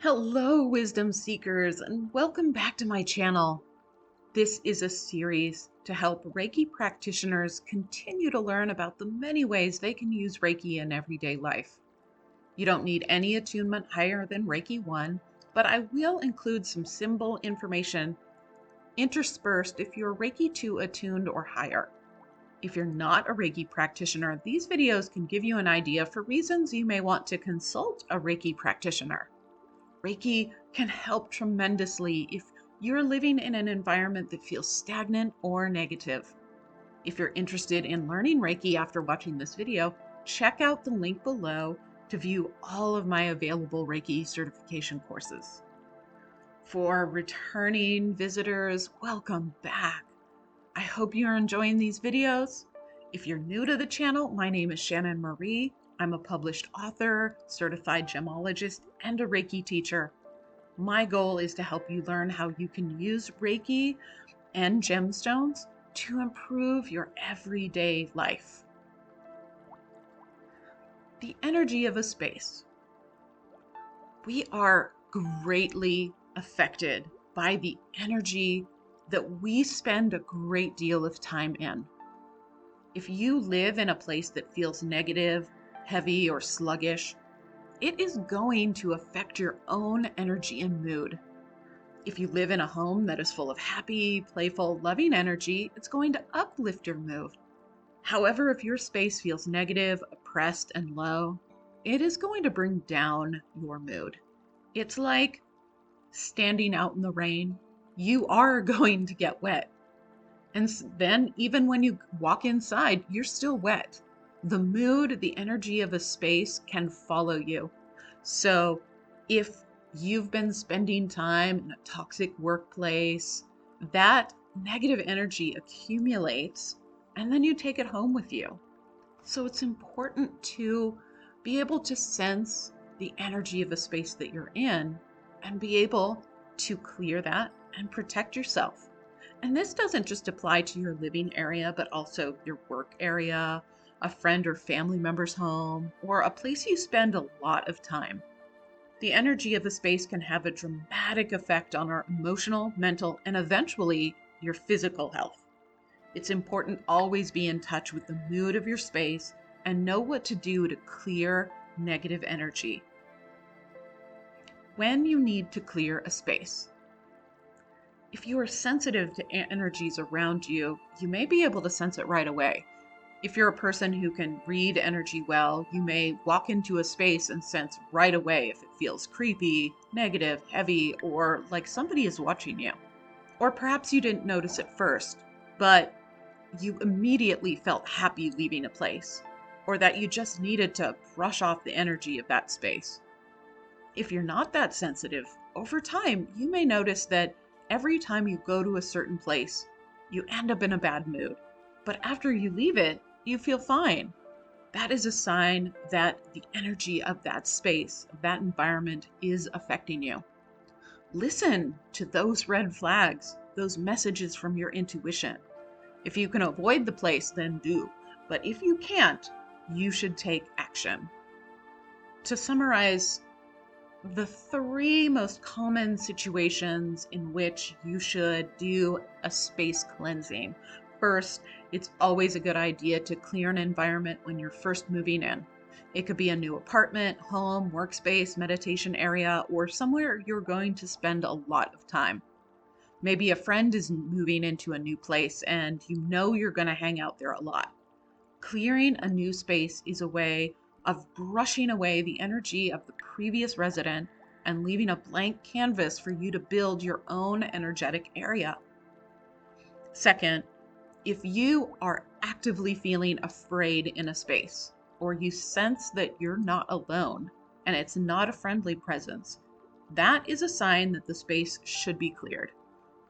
Hello, wisdom seekers, and welcome back to my channel. This is a series to help Reiki practitioners continue to learn about the many ways they can use Reiki in everyday life. You don't need any attunement higher than Reiki 1, but I will include some symbol information interspersed if you're Reiki 2 attuned or higher. If you're not a Reiki practitioner, these videos can give you an idea for reasons you may want to consult a Reiki practitioner. Reiki can help tremendously if you're living in an environment that feels stagnant or negative. If you're interested in learning Reiki after watching this video, check out the link below to view all of my available Reiki certification courses. For returning visitors, welcome back. I hope you're enjoying these videos. If you're new to the channel, my name is Shannon Marie. I'm a published author, certified gemologist, and a Reiki teacher. My goal is to help you learn how you can use Reiki and gemstones to improve your everyday life. The energy of a space. We are greatly affected by the energy that we spend a great deal of time in. If you live in a place that feels negative, heavy, or sluggish, it is going to affect your own energy and mood. If you live in a home that is full of happy, playful, loving energy, it's going to uplift your mood. However, if your space feels negative, oppressed, and low, it is going to bring down your mood. It's like standing out in the rain. You are going to get wet. And then even when you walk inside, you're still wet. The mood, the energy of a space can follow you. So if you've been spending time in a toxic workplace, that negative energy accumulates and then you take it home with you. So it's important to be able to sense the energy of a space that you're in and be able to clear that and protect yourself. And this doesn't just apply to your living area, but also your work area, a friend or family member's home, or a place you spend a lot of time. The energy of a space can have a dramatic effect on our emotional, mental, and eventually your physical health. It's important to always be in touch with the mood of your space and know what to do to clear negative energy. When you need to clear a space. If you are sensitive to energies around you, you may be able to sense it right away. If you're a person who can read energy well, you may walk into a space and sense right away if it feels creepy, negative, heavy, or like somebody is watching you. Or perhaps you didn't notice it first, but you immediately felt happy leaving a place, or that you just needed to brush off the energy of that space. If you're not that sensitive, over time, you may notice that every time you go to a certain place, you end up in a bad mood. But after you leave it, you feel fine. That is a sign that the energy of that space, of that environment, is affecting you. Listen to those red flags, those messages from your intuition. If you can avoid the place, then do. But if you can't, you should take action. To summarize, the 3 most common situations in which you should do a space cleansing. First, it's always a good idea to clear an environment when you're first moving in. It could be a new apartment, home, workspace, meditation area, or somewhere you're going to spend a lot of time. Maybe a friend is moving into a new place and you know you're going to hang out there a lot. Clearing a new space is a way of brushing away the energy of the previous resident and leaving a blank canvas for you to build your own energetic area. Second, if you are actively feeling afraid in a space, or you sense that you're not alone and it's not a friendly presence, that is a sign that the space should be cleared.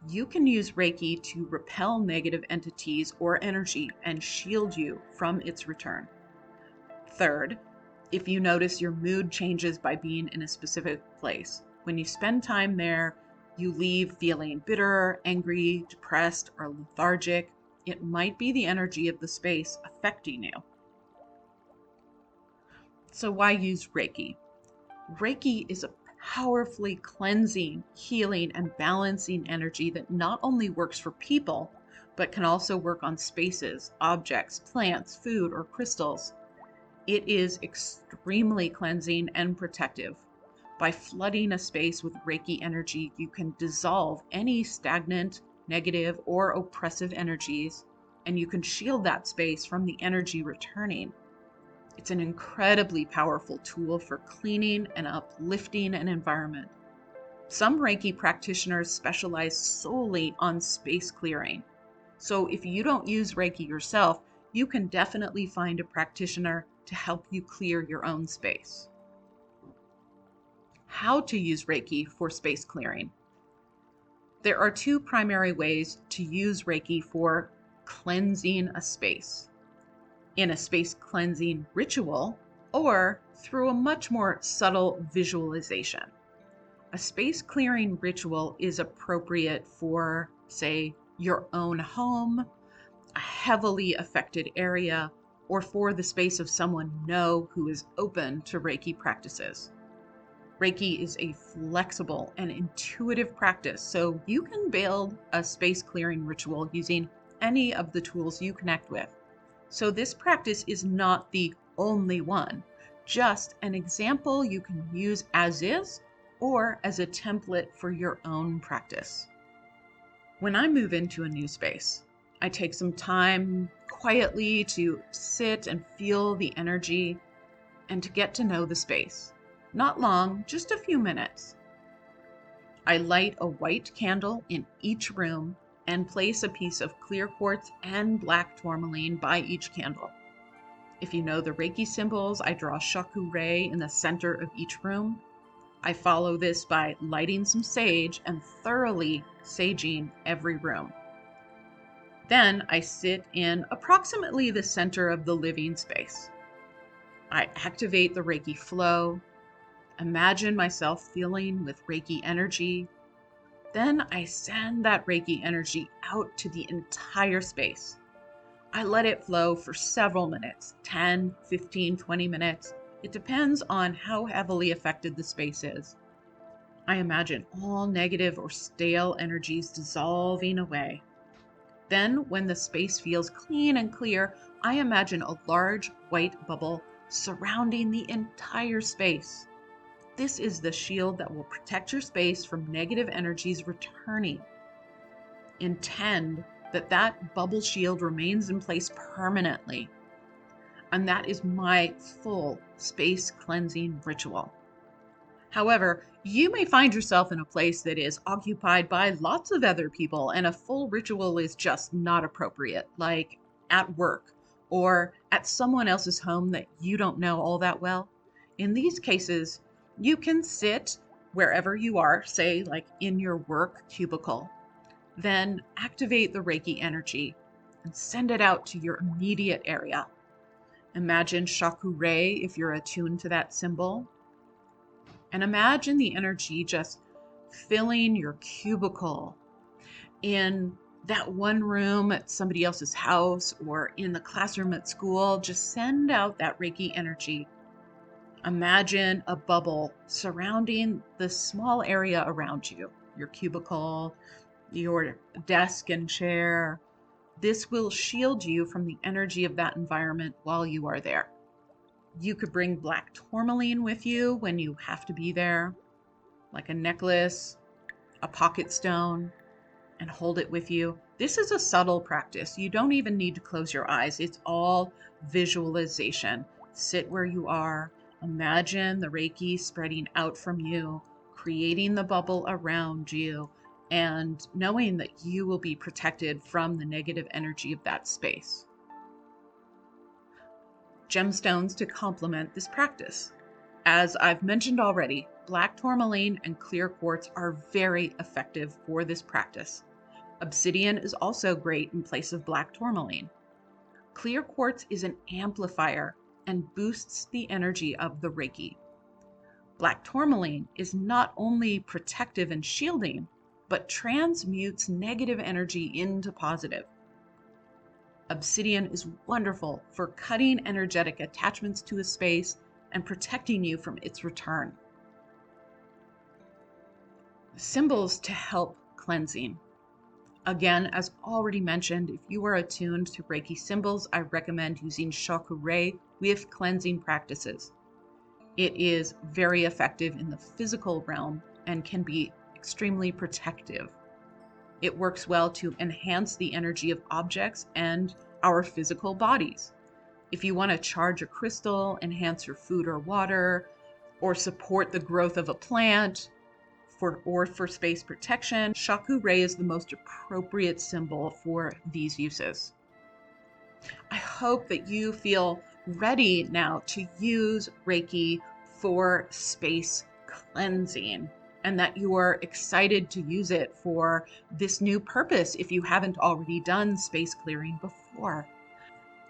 You can use Reiki to repel negative entities or energy and shield you from its return. Third, if you notice your mood changes by being in a specific place, when you spend time there, you leave feeling bitter, angry, depressed, or lethargic, it might be the energy of the space affecting you. So why use Reiki? Reiki is a powerfully cleansing, healing, and balancing energy that not only works for people, but can also work on spaces, objects, plants, food, or crystals. It is extremely cleansing and protective. By flooding a space with Reiki energy, you can dissolve any stagnant, negative, or oppressive energies, and you can shield that space from the energy returning. It's an incredibly powerful tool for cleaning and uplifting an environment. Some Reiki practitioners specialize solely on space clearing. So if you don't use Reiki yourself, you can definitely find a practitioner to help you clear your own space. How to use Reiki for space clearing. There are two primary ways to use Reiki for cleansing a space: in a space cleansing ritual, or through a much more subtle visualization. A space clearing ritual is appropriate for, say, your own home, a heavily affected area, or for the space of someone you know who is open to Reiki practices. Reiki is a flexible and intuitive practice, so you can build a space clearing ritual using any of the tools you connect with. So this practice is not the only one, just an example you can use as is or as a template for your own practice. When I move into a new space, I take some time quietly to sit and feel the energy and to get to know the space. Not long, just a few minutes. I light a white candle in each room and place a piece of clear quartz and black tourmaline by each candle. If you know the Reiki symbols, I draw shaku-rei in the center of each room. I follow this by lighting some sage and thoroughly saging every room. Then I sit in approximately the center of the living space. I activate the Reiki flow, imagine myself filling with Reiki energy. Then I send that Reiki energy out to the entire space. I let it flow for several minutes, 10, 15, 20 minutes. It depends on how heavily affected the space is. I imagine all negative or stale energies dissolving away. Then, when the space feels clean and clear, I imagine a large white bubble surrounding the entire space. This is the shield that will protect your space from negative energies returning. Intend that bubble shield remains in place permanently. And that is my full space cleansing ritual. However, you may find yourself in a place that is occupied by lots of other people and a full ritual is just not appropriate, like at work or at someone else's home that you don't know all that well. In these cases, you can sit wherever you are, say like in your work cubicle, then activate the Reiki energy and send it out to your immediate area. Imagine shaku-rei if you're attuned to that symbol. And imagine the energy just filling your cubicle, in that one room at somebody else's house or in the classroom at school. Just send out that Reiki energy. Imagine a bubble surrounding the small area around you, your cubicle, your desk and chair. This will shield you from the energy of that environment while you are there. You could bring black tourmaline with you when you have to be there, like a necklace, a pocket stone, and hold it with you. This is a subtle practice. You don't even need to close your eyes. It's all visualization. Sit where you are. Imagine the Reiki spreading out from you, creating the bubble around you, and knowing that you will be protected from the negative energy of that space. Gemstones to complement this practice. As I've mentioned already, black tourmaline and clear quartz are very effective for this practice. Obsidian is also great in place of black tourmaline. Clear quartz is an amplifier and boosts the energy of the Reiki. Black tourmaline is not only protective and shielding, but transmutes negative energy into positive. Obsidian is wonderful for cutting energetic attachments to a space and protecting you from its return. Symbols to help cleansing. Again, as already mentioned, if you are attuned to Reiki symbols, I recommend using Shakurei with cleansing practices. It is very effective in the physical realm and can be extremely protective. It works well to enhance the energy of objects and our physical bodies. If you want to charge a crystal, enhance your food or water, or support the growth of a plant, for space protection, Shakurei is the most appropriate symbol for these uses. I hope that you feel ready now to use Reiki for space cleansing and that you are excited to use it for this new purpose if you haven't already done space clearing before.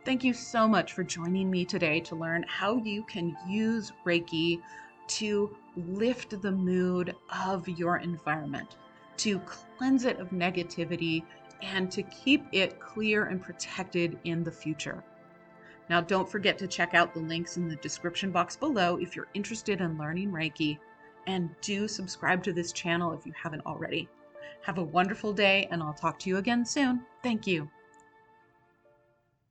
Thank you so much for joining me today to learn how you can use Reiki to lift the mood of your environment, to cleanse it of negativity, and to keep it clear and protected in the future. Now, don't forget to check out the links in the description box below if you're interested in learning Reiki, and do subscribe to this channel if you haven't already. Have a wonderful day, and I'll talk to you again soon. Thank you.